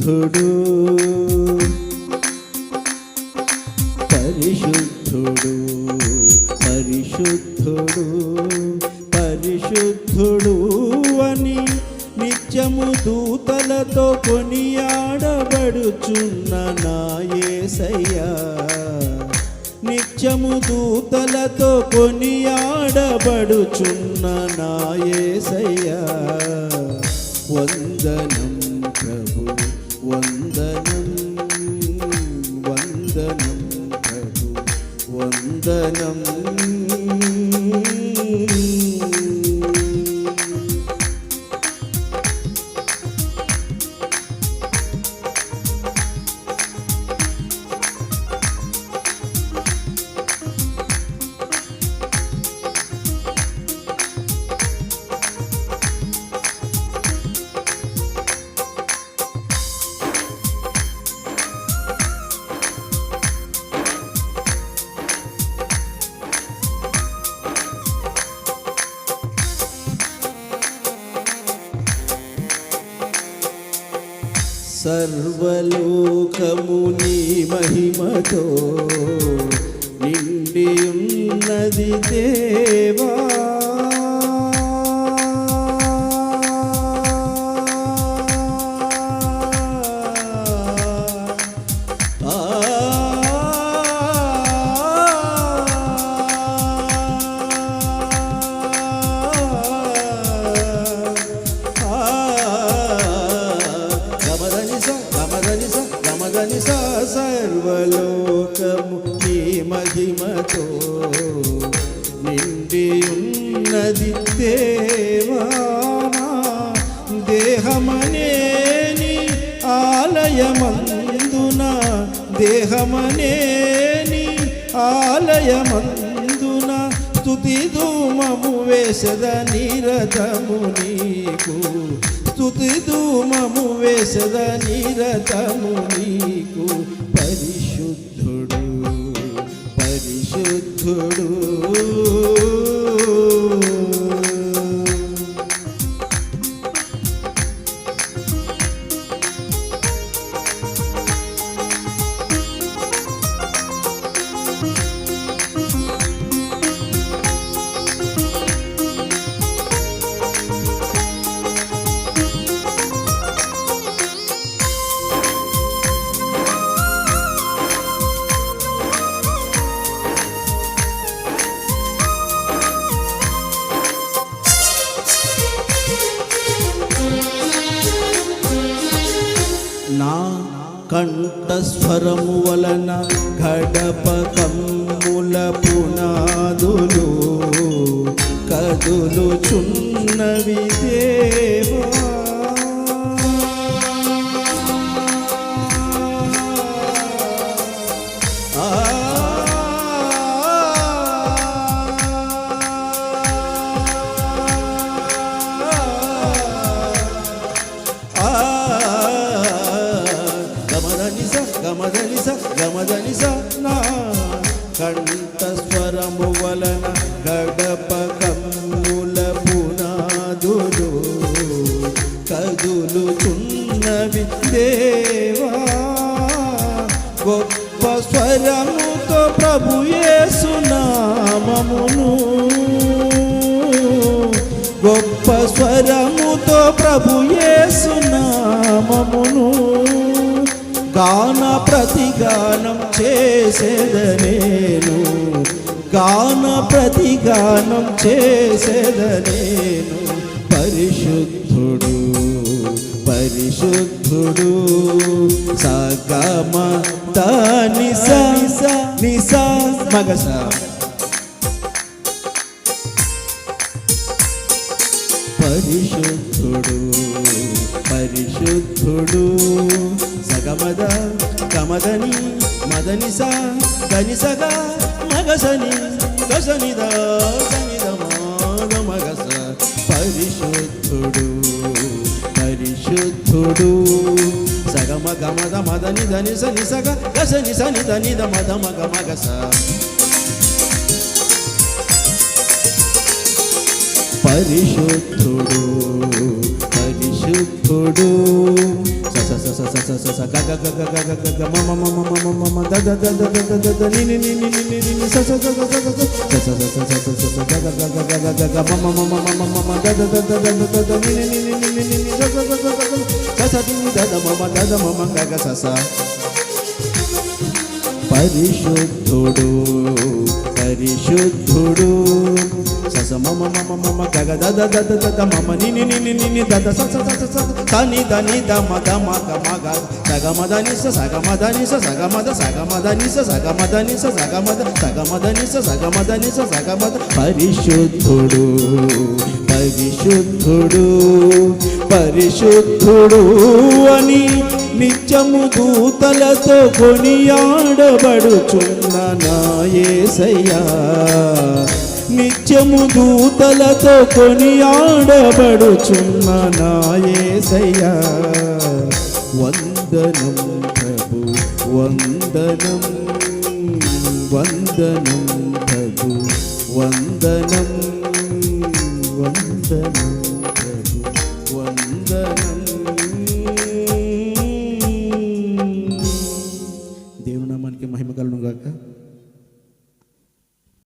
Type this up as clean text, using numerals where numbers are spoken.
పరిశుద్ధుడు పరిశుద్ధుడు పరిశుద్ధుడు పరిశుద్ధుడు అని నిత్యము దూతలతో కొనియాడబడుచున్న నా యేసయ్యా నిత్యము దూతలతో కొనియాడబడుచున్న నా యేసయ్యా వందనం ప్రభు వందనం వందనం ప్రభు వందనం సర్వలోకము నీ మహిమతో నిండి ఉన్నది దేవా సర్వలోకము నీ మహిమతో నిండి ఉన్నది దేవా దేహమనేని ఆలయమందున దేహమనేని ఆలయమందున స్తుతి ధూమము వేసద నిరతము నీకు స్తుతి ధూమము వేసద నిరతము నీకు పరిశుద్ధుడు పరిశుద్ధుడు నా కంఠస్వరము వలన గడప కమ్ముల పునాదులు కదులుచున్నవి దేవా గమదనిస నా కంఠస్వరము వలన గడప కమ్ముల పునాదులు కదులుచున్నవి దేవా గొప్ప స్వరముతో ప్రభు యేసు నామమును గొప్ప స్వరముతో ప్రభు యేసు నామమును గాన ప్రతిగానం చేసేదనేను గాన ప్రతిగానం చేసేదనేను పరిశుద్ధుడు పరిశుద్ధుడు సగమ నిస నిస మగస పరిశుద్ధుడు పరిశుద్ధుడు సగమద కమదని మదనిస గనిసగా మగసని గసనిద సనిద మాద మగస పరిశుద్ధుడు పరిశుద్ధుడు సగమ గమద మదని దని సని సగ గసని సని దని ద మద మగ మగస పరిశుద్ధుడు పరిశుద్ధుడు స స స స స స గ గ గ గ గ గ గ మ మ మ మ మ మ మ the the the the the the the the ని ని ని ని ని ని ని స స స స స స స స స స స స స గ గ గ గ గ గ గ మ మ మ మ మ మ మ the the the the the the the ని ని ని ని ని ని ని స స స స స స ని ద ద మ మ ద ద మ మ గ గ స స పరిశుద్ధుడు పరిశుద్ధుడు సస మమ మమ మమ గగ దద దద దద మమ ని ని ని ని ని ని దద స స స స తని దని ద మద మగ మగ సగ మద ని స సగ మద ని స సగ మద సగ మద ని స సగ మద ని స సగ మద సగ మద ని స సగ మద ని స సగ మద పరిశుద్ధుడు పరిశుద్ధుడు పరిశుద్ధుడు అని నిత్యము దూతలతో కొనియాడబడుచున్న నా యేసయ్యా నిత్యము దూతలతో కొనియాడబడుచున్న నా యేసయ్యా వందనం ప్రభు వందనం వందనం ప్రభు వందనం